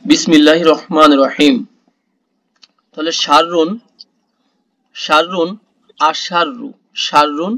বিসমিল্লাহির রহমানির রহিম। তাহলে শাররুন, শাররুন, আশাররু, শাররুন,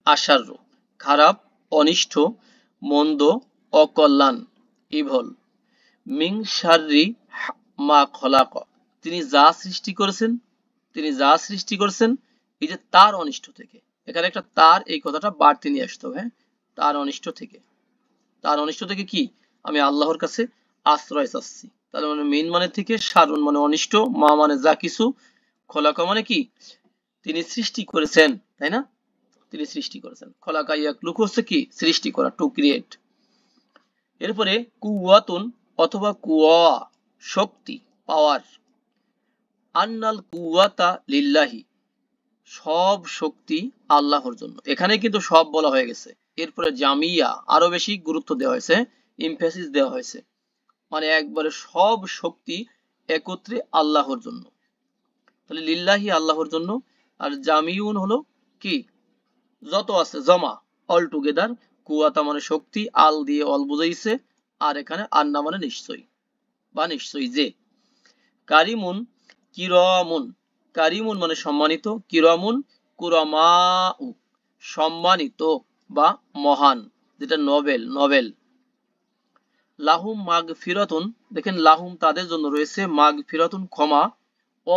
আশাররু, খারাপ, অনিষ্ট, মন্দ, অকল্যাণ, ইভল। মিং শাররি মা খলাক, তিনি যা সৃষ্টি করেছেন, তিনি যা সৃষ্টি করেছেন, এই যে তার অনিষ্ট থেকে, এখানে একটা তার, এই কথাটা বাড়তি নিয়ে আসতে হবে। হ্যাঁ, তার অনিষ্ট থেকে, তার অনিষ্ট থেকে কি, আমি আল্লাহর কাছে আশ্রয় চাচ্ছি। তাহলে মানে মেইন মানে থেকে সারুন মানে অনিষ্ট, মা মানে যা কিছু, খোলাকা মানে কি, তিনি সৃষ্টি করেছেন, তাই না? তিনি সৃষ্টি করেছেন। খোলাকা ইয়াকলুক হচ্ছে কি, সৃষ্টি করা, টু ক্রিয়েট। এরপরে কুওয়াতুন অথবা কুওয়া, শক্তি, পাওয়ার। আন্নাল কুওয়াতা লিল্লাহি, সব শক্তি আল্লাহর জন্য। এখানে কিন্তু সব বলা হয়ে গেছে। এরপরে জামিয়া, আরো বেশি গুরুত্ব দেওয়া হয়েছে, এমফাসিস দেওয়া হয়েছে, মানে একবারে সব শক্তি একত্রে আল্লাহর জন্য। তাহলে লিল্লাহি আল্লাহর জন্য, আর জামিউন হলো কি, যত আছে জমা, অল টুগেদার। কুয়াতা মানে শক্তি, আল দিয়ে অল বুঝাইছে, আর এখানে আন্না মানে নিশ্চয়ই বা নিশ্চয়ই যে। কারিমুন, কিরামুন, কারিমুন মানে সম্মানিত, কিরামুন কুরামাউ, সম্মানিত বা মহান, যেটা নোবেল, নোবেল। লাহুম মাগফিরাতুন, দেখেন লাহুম তাদের জন্য রয়েছে, মাগফিরাতুন ক্ষমা, ও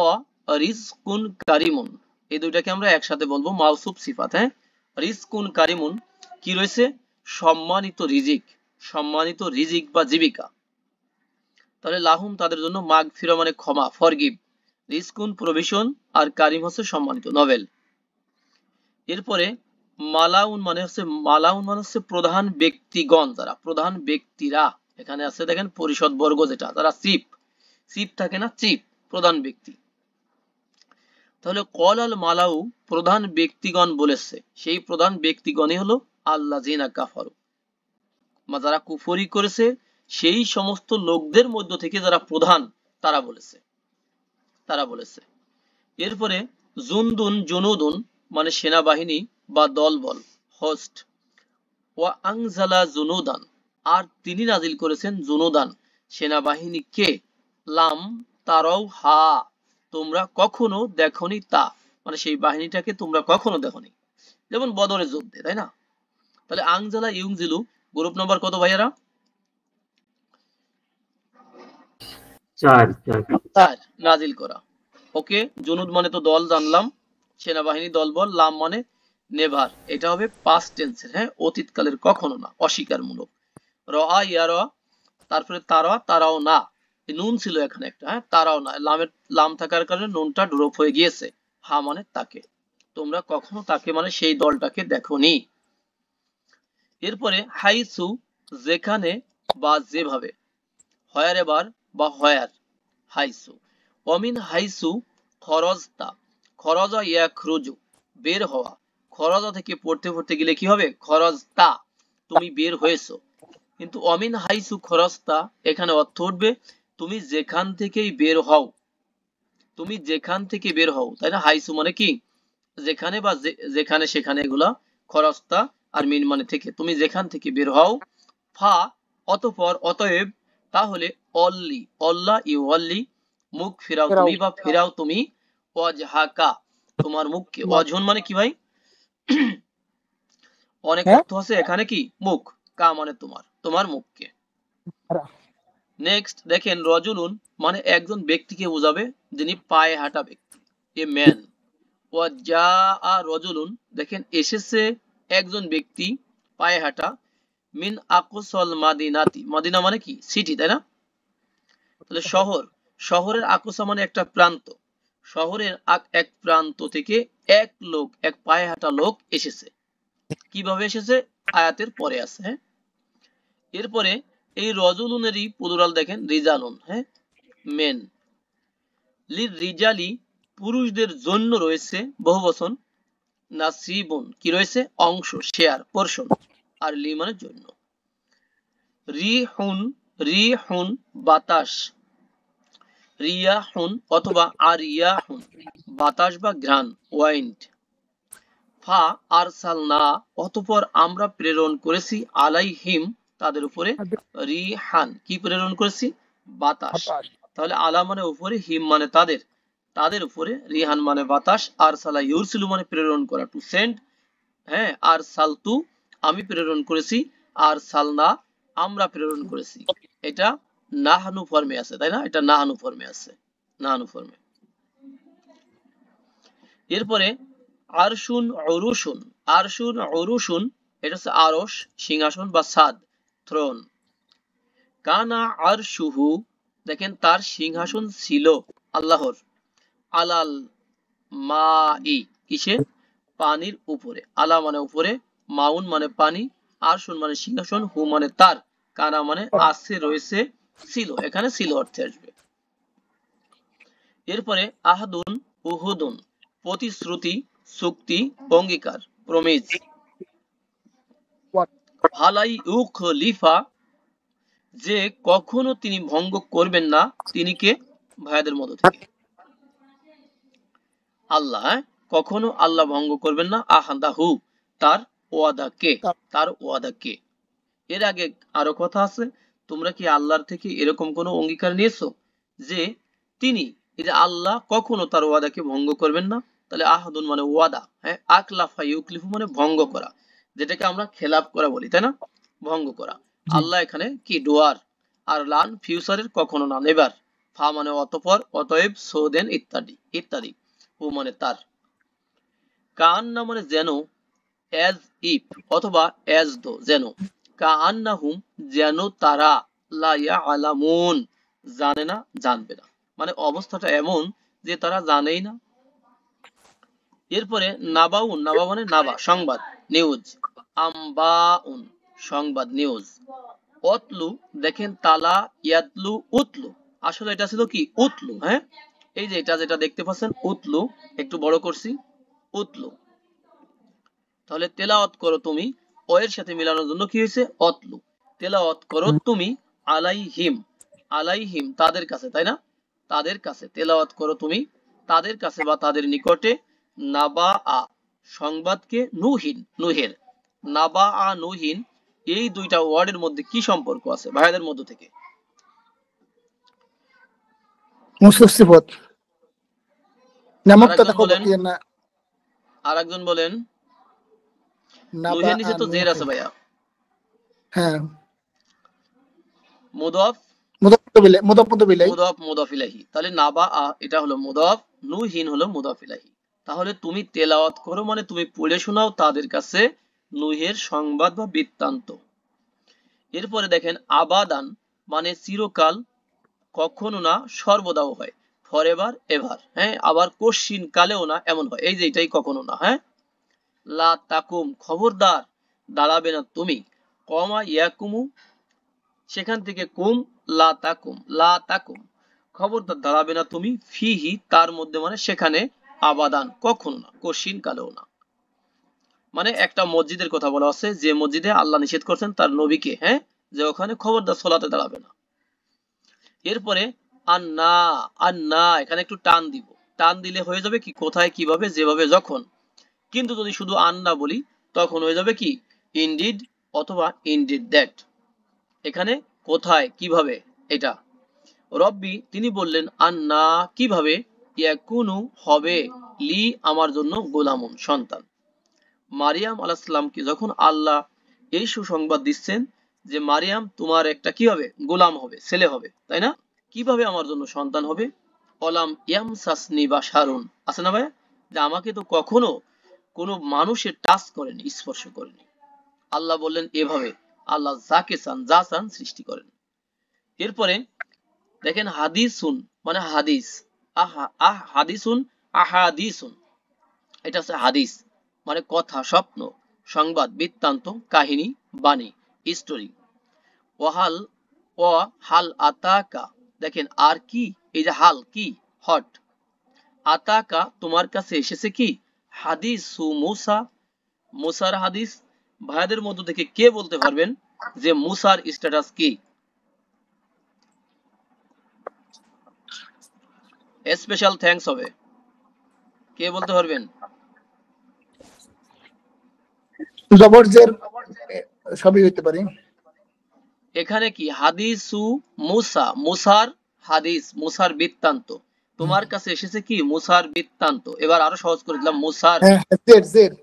রিজকুন কারিমুন, এই দুইটাকে আমরা একসাথে বলবো মাউসুফ সিফাত। হ্যাঁ, রিজকুন কারিমুন কি রয়েছে, সম্মানিত রিজিক, সম্মানিত রিজিক বা জীবিকা। তাহলে লাহুম তাদের জন্য, মাগফিরা মানে ক্ষমা, ফরগিভ, রিজকুন প্রভিশন, আর কারিম হচ্ছে সম্মানিত, নোবেল। এরপরে মালাউন মানে হচ্ছে, মালাউন মানে হচ্ছে প্রধান ব্যক্তিগণ, যারা প্রধান ব্যক্তিরা, এখানে আছে দেখেন পরিষদ বর্গ, যেটা যারা চিফ, চিফ থাকে না, চিফ, প্রধান ব্যক্তি। তাহলে কল আল মালাউ, প্রধান ব্যক্তিগণ বলেছে, সেই প্রধান ব্যক্তিগণই হলো আল্লাহ জিনা কাফারু, যারা কুফরি করেছে, সেই সমস্ত লোকদের মধ্য থেকে যারা প্রধান, তারা বলেছে, তারা বলেছে। এরপরে জুনদুন, জুনুদুন মানে সেনাবাহিনী বা দলবল, হোস্ট। ওয়া আনজালা জুনুদান, আর তিনি নাজিল করেছেন জুনুদান, সেনাবাহিনীকে। লাম তারাও হা, তোমরা কখনো দেখনি তা, মানে সেই বাহিনীটাকে তোমরা কখনো দেখনি, যেমন বদরের যুদ্ধে, তাই না? তাহলে আনজালা ইউনজিলু, গ্রুপ নাম্বার কত ভাইয়ারা? 4 4, নাজিল করা। ওকে, জুনুদ মানে তো দল জানলাম, সেনাবাহিনী দলবল, লাম মানে নেভার, এটা হবে পাস্ট টেন্সের, হ্যাঁ, অতীতকালের, কখনো না, অস্বীকারমূলক। রা ইয়ারা, তারপরে তারা, তারাও না, নুন ছিল এখানে একটা, হ্যাঁ, তারাও না, লামের লাম থাকার কারণে নুনটা ড্রপ হয়ে গিয়েছে। হা মানে তাকে, তোমরা কখনো তাকে মানে সেই দলটাকে দেখোনি। এরপরে হাইসু, যেখানে বা যেভাবে, হয়ার এবার বা হয়ার, হাইসু। অমিন হাইসু খরজতা, খরজা ইয়াখরুজু, বের হওয়া, খরজা থেকে পড়তে পড়তে গেলে কি হবে, খরজতা, তুমি বের হয়েছো। কিন্তু অমিন হাইসু খরজতা, এখানে অর্থ উঠবে তুমি যেখান থেকেই বের হও, তুমি যেখান থেকে বের হও, তাই না? হাইসু মানে কি, যেখানে বা যেখানে সেখানে, এগুলা খরজতা, আর মিন মানে থেকে, তুমি যেখান থেকে বের হও। ফা অতঃপর, অতএব, তাহলে, অল্লি অল্লাহ ইউল্লি, মুখ ফেরাও তুমি বা ফেরাও তুমি, ওয়াজহাকা, তোমার মুখকে। ওয়াজহুন মানে কি ভাই? অনেক অর্থ আছে এখানে, কি মুখ, কা মানে তোমার, তোমার মুখকে। নেক্সট দেখেন, রজুলুন মানে একজন ব্যক্তিকে বোঝাবে, যিনি পায়ে হাঁটা ব্যক্তি, এ ম্যান। ওয়াজা রজুলুন, দেখেন এসেছে একজন ব্যক্তি, পায়ে হাঁটা, মিন আকসল মাদিনাতি, মাদিনা মানে কি, সিটি, তাই না? তাহলে শহর, শহরের আকসা মানে একটা প্রান্ত, শহরের এক প্রান্ত থেকে এক লোক, এক পায়ে হাঁটা লোক এসেছে। কিভাবে এসেছে, আয়াতের পরে আছে। হ্যাঁ, এরপরে এই রজুলুনেরই পুরুরাল দেখেন, রিজালুন, হ্যাঁ, মেন। লির রিজালি, পুরুষদের জন্য রয়েছে, বহুবচন, নাসিবুন কি রয়েছে, অংশ, শেয়ার, পোরশন, আর লি মানে জন্য। রিহুন, রিহুন বাতাস, রিয়াহুন অথবা আরিয়াহুন বাতাস বা ঘ্রাণ, ওয়াইন্ড। ফা আরসালনা, অতঃপর আমরা প্রেরণ করেছি, আলাইহিম তাদের উপরে, রিহান কি প্রেরণ করেছি, বাতাস। তাহলে আলা মানে উপরে, হিম মানে তাদের, তাদের উপরে, রিহান মানে বাতাস, আরসালা ইউরসিলু মানে প্রেরণ করা, টু সেন্ড। হ্যাঁ, আর সালতু আমি প্রেরণ করেছি, আর সালনা আমরা প্রেরণ করেছি। এটা নাহানু ফর্মে আছে, তাই না? এটা নাহানু ফর্মে আছে, নাহানু ফর্মে। এরপরে আরশুন উরুশুন, আরশুন উরুশুন, এটা হচ্ছে আরশ, সিংহাসন বা ছাদ, থ্রোন। কানা আরশুহু, দেখেন তার সিংহাসন ছিল আল্লাহর, আলাল মাই, কিসে? পানির উপরে। আলা মানে উপরে, মাউন মানে পানি, আরশুন মানে সিংহাসন, হু মানে তার, কানা মানে আছে, রয়েছে, ছিল, এখানে ছিল অর্থে আসবে। এরপরে আহাদুন উহুদুন, প্রতিশ্রুতি, চুক্তি, অঙ্গীকার, প্রমিজ। ফালাই ইউখলিফা, যে কখনো তিনি ভঙ্গ করবেন না, তিনি কে? ভাইয়াদের মধ্য থেকে আল্লাহ, কখনো আল্লাহ ভঙ্গ করবেন না, আহাদাহু তার ওয়াদা কে, তার ওয়াদা কে। এর আগে আরো কথা আছে, তোমরা কি আল্লাহর থেকে এরকম কোনো অঙ্গীকার নিয়েছো যে তিনি, এই যে আল্লাহ কখনো তার ওয়াদাকে ভঙ্গ করবেন না? তাহলে আহাদুন মানে ওয়াদা, হ্যাঁ, আকলাফা ইউকলিফু মানে ভঙ্গ করা, যেটাকে আমরা খেলাপ করা বলি, তাই না? ভঙ্গ করা। আল্লাহ এখানে কি ডুয়ার, আর লান ফিউচারের কখনো না, নেভার। ফা মানে অতঃপর, অতএব, সো দেন, ইত্যাদি ইত্যাদি। ও মানে তার। কান্না মানে যেন, অ্যাজ ইফ অথবা অ্যাজ দো, যেন। কাআন্নাহুম যেন তারা, লা ইয়ালামুন জানে না, জানবে না, মানে অবস্থাটা এমন যে তারা জানেই না। এরপরে নাবাউন, নাবা মানে নাবা, সংবাদ, নিউজ। আম্বাউন সংবাদ, নিউজ। অতলু, দেখেন তালা, ইয়াতলু, উতলু, আসলে এটা ছিল কি? উতলু। হ্যাঁ, এই যে এটা যেটা দেখতে পাচ্ছেন উতলু, একটু বড় করছি, উতলু। তাহলে তেলাওয়াত করো তুমি, ও এর সাথে মিলানোর জন্য কি হয়েছে? অতলু। তেলাওয়াত করো তুমি, আলাইহিম, আলাইহিম তাদের কাছে, তাই না? তাদের কাছে তেলাওয়াত করো তুমি, তাদের কাছে বা তাদের নিকটে, নাবা আ সংবাদকে, নুহিন নুহের। নাবা আ নুহিন, এই দুইটা ওয়ার্ডের মধ্যে কি সম্পর্ক আছে ভাইদের মধ্য থেকে? মুসিবত নামক আরেকজন বলেন, না, আরেকজন বলেন। নাবা নুহের নিচে তো জের আছে ভাইয়া। হ্যাঁ, মুদাফ, মুদাফ মুদাফ ইলাইহি। তাহলে নাবা আ এটা হলো মুদাফ, নুহিন হলো মুদাফ ইলাইহি। তাহলে তুমি তেলাওয়াত করো মানে তুমি পড়ে শোনাও তাদের কাছে নুহের সংবাদ বা বৃত্তান্ত। এরপরে দেখেন আবাদান মানে চিরকাল, কখনো না, সর্বদাও হয়, ফরএভার এভার। হ্যাঁ, আবার কোশ্চিন কালেও না, এমন হয়, এই যে এটাই কখনো না। হ্যাঁ, লা তাকুম খবরদার দাঁড়াবে না তুমি, কমা ইয়াকুমু সেখান থেকে কুম, লা তাকুম, লা তাকুম খবরদার দাঁড়াবে না তুমি, ফিহি তার মধ্যে মানে সেখানে, আবাদান কখনো না, কোশ্চিন কালেও না। মানে একটা মসজিদের কথা বলা আছে, যে মসজিদে আল্লাহ নিষেধ করছেন তার নবীকে, হ্যাঁ, যে ওখানে খবরদার সলাতে দাঁড়াবে না। এরপরে আন্না, আন্না এখানে একটু টান দিব, টান দিলে হয়ে যাবে কি? কোথায়, কিভাবে, যেভাবে, যখন। কিন্তু যদি শুধু আন্না বলি তখন হয়ে যাবে কি? ইনডিড অথবা ইনডিড দ্যাট। এখানে কোথায়, কিভাবে, এটা। রব্বি তিনি বললেন, আন্না কিভাবে, ইয়াকুনু হবে, লি আমার জন্য, গোলামুন সন্তান। মারিয়াম আলাইহিস সালামকে যখন আল্লাহ এই সুসংবাদ দিচ্ছেন যে মারিয়াম তোমার একটা কি হবে? গোলাম হবে, ছেলে হবে, তাই না? কিভাবে আমার জন্য সন্তান হবে? অলাম ইয়ামসাসনি বাশারুন, আছে না ভাই, যে আমাকে তো কখনো কোনো মানুষের টাচ করেনি, স্পর্শ করেনি। আল্লাহ বললেন এভাবে, আল্লাহ যাকে চান, যা চান সৃষ্টি করেন। এরপরে দেখেন হাদিসুন মানে হাদিস, হাদিসুন, আহাদিসুন, এটা হচ্ছে হাদিস মানে কথা, স্বপ্ন, সংবাদ, বৃত্তান্ত, কাহিনী, বাণী, স্টোরি। ওয়াহাল, ও হাল আতাকা, দেখেন আর কি, এই যে হাল কি, হট, আতাকা তোমার কাছে এসেছে কি, হাদিসু মুসা, মুসার হাদিস। ভাইদের মধ্য থেকে কে বলতে পারবেন যে মুসার স্ট্যাটাস কি? স্পেশাল থ্যাঙ্কস হবে, কে বলতে পারবেন? জবরজের সবই হইতে পারে। এখানে কি হাদিসু মুসা, মুসার হাদিস, মুসার বৃত্তান্ত। তোমার কাছে এসেছে কি মুসার বৃত্তান্ত। এবার আরো সহজ করে দিলাম মুসার হ্যাঁ জেড জেড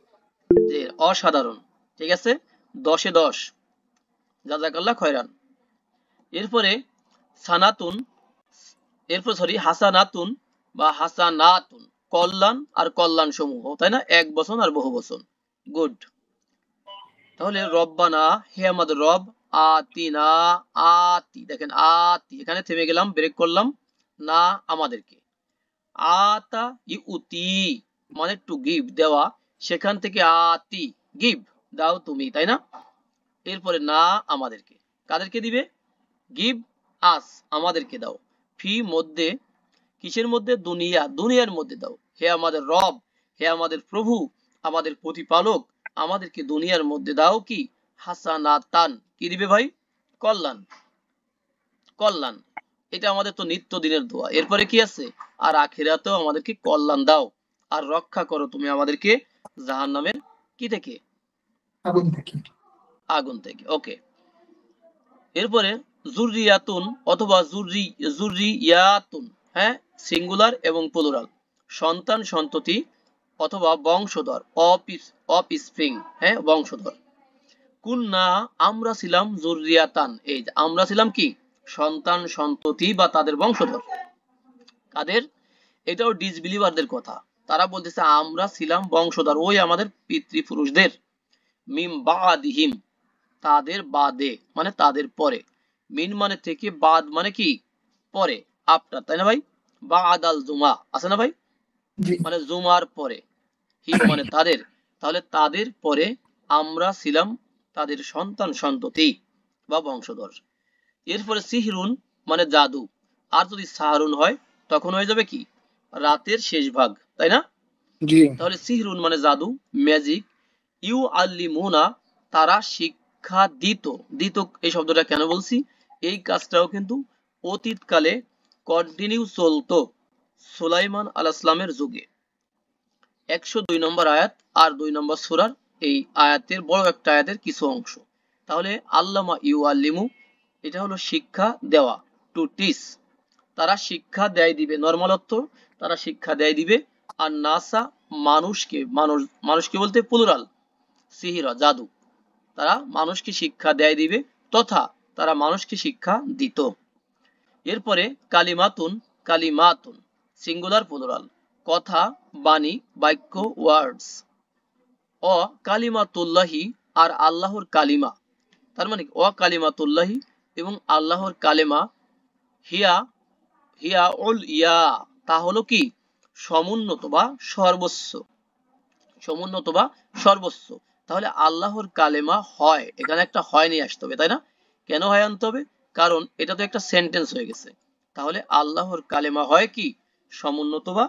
যে অসাধারণ। ঠিক আছে, 10-এ 10, জাযাকাল্লাহ খয়রান। এরপরে সানাতুন, এরপর সরি হাসানাতুন বা হাসানাতুন, কল্যাণ আর কল্যাণ সমূহ, তাই না, এক বচন আর বহু বচন। গুড। তাহলে রব্বানা, হে আমাদের রব, আতিনা, আতি, দেখেন আতি, এখানে থেমে গেলাম, ব্রেক করলাম, না আমাদেরকে। আতা ইউতি মানে টু গিভ, দেওয়া, সেখান থেকে আতি গিভ, দাও তুমি, তাই না। এরপরে না আমাদেরকে, কাদেরকে দিবে, গিভ আস, আমাদেরকে দাও, ফি মধ্যে, কিসের মধ্যে, দুনিয়া, দুনিয়ার মধ্যে দাও, হে আমাদের রব, হে আমাদের প্রভু, আমাদের প্রতিপালক, আমাদেরকে দুনিয়ার মধ্যে দাও কি হাসানাতান, কি দিবে ভাই, কল্যাণ, কল্যাণ। এটা আমাদের তো নিত্য দিনের দোয়া। এরপরে কি আছে, আর আখিরাতেও আমাদেরকে কল্যাণ দাও, আর রক্ষা করো তুমি আমাদেরকে জাহান্নামের কি থেকে, আগুন থেকে। আগুন থেকে। ওকে। এরপরে জুররিয়াতুন অথবা জুররিয়াতুন, হ্যাঁ, সিঙ্গুলার এবং প্লুরাল, সন্তান সন্ততি অথবা বংশধর, অফস্প্রিং, হ্যাঁ, বংশধর। কুন্না আমরা ছিলাম, জুররিয়াতান, এই যে আমরা ছিলাম কি সন্তান সন্ততি বা তাদের বংশধর। কাদের, এটাও ডিসবিলিভারদের কথা। তারা বলতেছে আমরা ছিলাম বংশধর ওই আমাদের পিতৃপুরুষদের, মিম বাদিহিম, তাদের বাদে মানে তাদের পরে, মিন মানে থেকে, বাদ মানে কি পরে, আফটার, তাই না ভাই, বা আদাল জুমা আছে না ভাই, জি মানে জুমার পরে, হিম মানে তাদের, তাহলে তাদের পরে আমরা ছিলাম তাদের সন্তান সন্ততি বা বংশধর। এরপরে সিহরুন মানে জাদু, আর যদি সাহারুন হয় তখন হয়ে যাবে কি রাতের শেষ ভাগ, তাই না। জি তাহলে সিহরুন মানে জাদু, ম্যাজিক, ইউ আল্লিমুনা তারা শিক্ষা দিত, দিত এই শব্দটা কেন বলছি, এই কাজটাও কিন্তু অতীতকালে কন্টিনিউ চলতো সুলাইমান আলাইহিস সালামের যুগে। 102 নম্বর আয়াত আর 2 নম্বর সূরার এই আয়াতের বড় একটা আয়াতের কিছু অংশ। তাহলে আল্লামা ইউ আল্লিমু, এটা হলো শিক্ষা দেওয়া, টু টিচ, তারা শিক্ষা দেয় দিবে, নরমাল অর্থ তারা শিক্ষা দেয় দিবে। আর নাসা মানুষকে, মানুষকে বলতে প্লুরাল, সিহিরা জাদু, তারা মানুষকে শিক্ষা দেয় দিবে, তথা তারা মানুষকে শিক্ষা দিত। এরপরে কালিমাতুন, কালিমাতুন, সিঙ্গুলার প্লুরাল, কথা, বাণী, বাক্য, ওয়ার্ডস। অ কালিমাতুল্লাহি আর আল্লাহর কালিমা, তার মানে অ কালিমাতুল্লাহি এবং আল্লাহর কালেমা, হিয়া, হিয়া উল ইয়া, তা হলো কি সমুন্নত বা সর্বোচ্চ, সমুন্নত বা সর্বোচ্চ। তাহলে আল্লাহর কালেমা হয়, এখানে একটা হয় নিয়ে আসতে হবে, তাই না। কেন হয় আনতে হবে, কারণ এটা তো একটা সেন্টেন্স হয়ে গেছে। তাহলে আল্লাহর কালেমা হয় কি সমুন্নত বা